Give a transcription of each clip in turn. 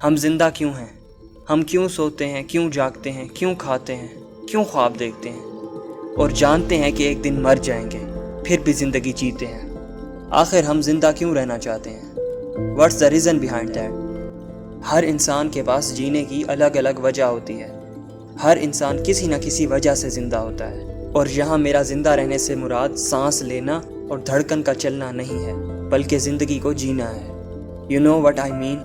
ہم زندہ کیوں ہیں؟ ہم کیوں سوتے ہیں، کیوں جاگتے ہیں، کیوں کھاتے ہیں، کیوں خواب دیکھتے ہیں اور جانتے ہیں کہ ایک دن مر جائیں گے، پھر بھی زندگی جیتے ہیں؟ آخر ہم زندہ کیوں رہنا چاہتے ہیں؟ What's the reason behind that? ہر انسان کے پاس جینے کی الگ الگ وجہ ہوتی ہے. ہر انسان کسی نہ کسی وجہ سے زندہ ہوتا ہے، اور یہاں میرا زندہ رہنے سے مراد سانس لینا اور دھڑکن کا چلنا نہیں ہے، بلکہ زندگی کو جینا ہے. یو نو وٹ آئی مین؟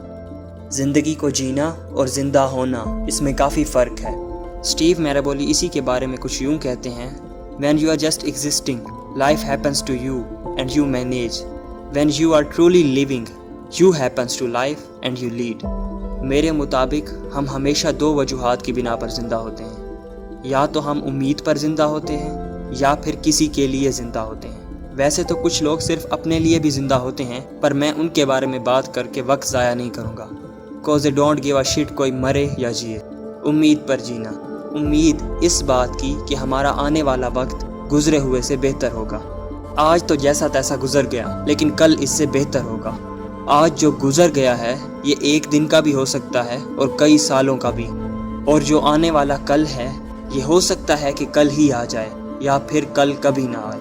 زندگی کو جینا اور زندہ ہونا، اس میں کافی فرق ہے. اسٹیو میرابولی اسی کے بارے میں کچھ یوں کہتے ہیں: When you are just existing, life happens to you and you manage. When you are truly living, you happens to life and you lead. میرے مطابق ہم ہمیشہ دو وجوہات کی بنا پر زندہ ہوتے ہیں. یا تو ہم امید پر زندہ ہوتے ہیں، یا پھر کسی کے لیے زندہ ہوتے ہیں. ویسے تو کچھ لوگ صرف اپنے لیے بھی زندہ ہوتے ہیں، پر میں ان کے بارے میں بات کر کے وقت ضائع نہیں کروں گا. Cause they don't give a shit کوئی مرے یا جیے. امید پر جینا، امید اس بات کی کہ ہمارا آنے والا وقت گزرے ہوئے سے بہتر ہوگا. آج تو جیسا تیسا گزر گیا، لیکن کل اس سے بہتر ہوگا. آج جو گزر گیا ہے یہ ایک دن کا بھی ہو سکتا ہے اور کئی سالوں کا بھی، اور جو آنے والا کل ہے یہ ہو سکتا ہے کہ کل ہی آ جائے یا پھر کل کبھی نہ آئے.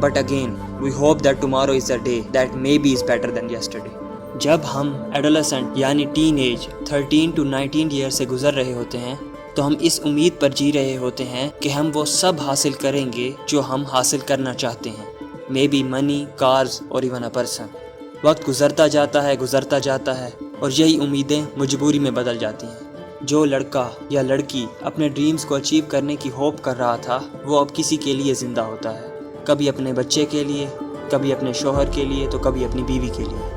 But again, we hope that tomorrow is a day that maybe is better than yesterday. جب ہم ایڈولسنٹ یعنی ٹین ایج 13 to 19 ایئر سے گزر رہے ہوتے ہیں تو ہم اس امید پر جی رہے ہوتے ہیں کہ ہم وہ سب حاصل کریں گے جو ہم حاصل کرنا چاہتے ہیں. Maybe money, cars or even a person. وقت گزرتا جاتا ہے اور یہی امیدیں مجبوری میں بدل جاتی ہیں. جو لڑکا یا لڑکی اپنے ڈریمز کو اچیو کرنے کی ہوپ کر رہا تھا وہ اب کسی کے لیے زندہ ہوتا ہے. کبھی اپنے بچے کے لیے، کبھی اپنے شوہر کے لیے، تو کبھی اپنی بیوی کے لیے.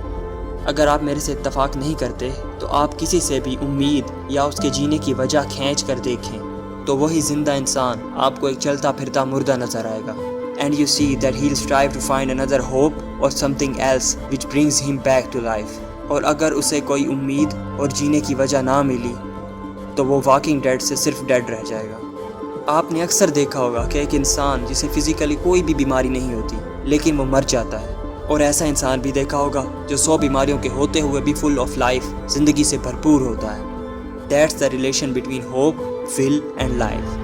اگر آپ میرے سے اتفاق نہیں کرتے تو آپ کسی سے بھی امید یا اس کے جینے کی وجہ کھینچ کر دیکھیں تو وہی زندہ انسان آپ کو ایک چلتا پھرتا مردہ نظر آئے گا. And you see that he'll strive to find another hope or something else which brings him back to life. اور اگر اسے کوئی امید اور جینے کی وجہ نہ ملی تو وہ واکنگ ڈیڈ سے صرف ڈیڈ رہ جائے گا. آپ نے اکثر دیکھا ہوگا کہ ایک انسان جسے فزیکلی کوئی بھی بیماری نہیں ہوتی لیکن وہ مر جاتا ہے، اور ایسا انسان بھی دیکھا ہوگا جو 100 بیماریوں کے ہوتے ہوئے بھی فل آف لائف، زندگی سے بھرپور ہوتا ہے. That's the relation between hope, will end life.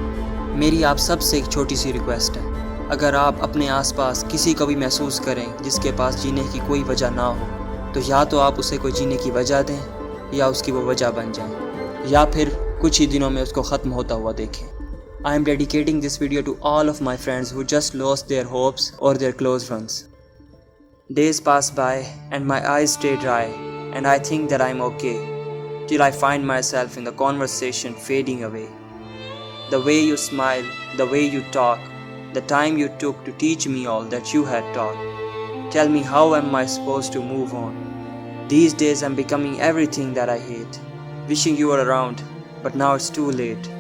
میری آپ سب سے ایک چھوٹی سی ریکویسٹ ہے، اگر آپ اپنے آس پاس کسی کو بھی محسوس کریں جس کے پاس جینے کی کوئی وجہ نہ ہو تو یا تو آپ اسے کوئی جینے کی وجہ دیں یا اس کی وہ وجہ بن جائیں، یا پھر کچھ ہی دنوں میں اس کو ختم ہوتا ہوا دیکھیں. I am dedicating this video to all of my friends who just lost their hopes or their close ones. Days pass by and my eyes stay dry and I think that I'm okay till I find myself in the conversation fading away. The way you smile, the way you talk, the time you took to teach me all that you had taught. Tell me, how am I supposed to move on? These days I'm becoming everything that I hate. Wishing you were around, but now it's too late.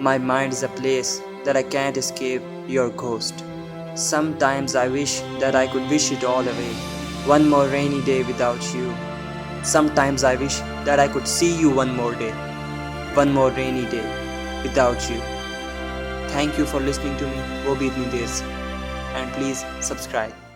My mind is a place that I can't escape your ghost. Sometimes I wish that I could wish it all away. One more rainy day without you. Sometimes I wish that I could see you one more day. One more rainy day without you. Thank you for listening to me. وہ بھی اتنی دیر سے. And please subscribe.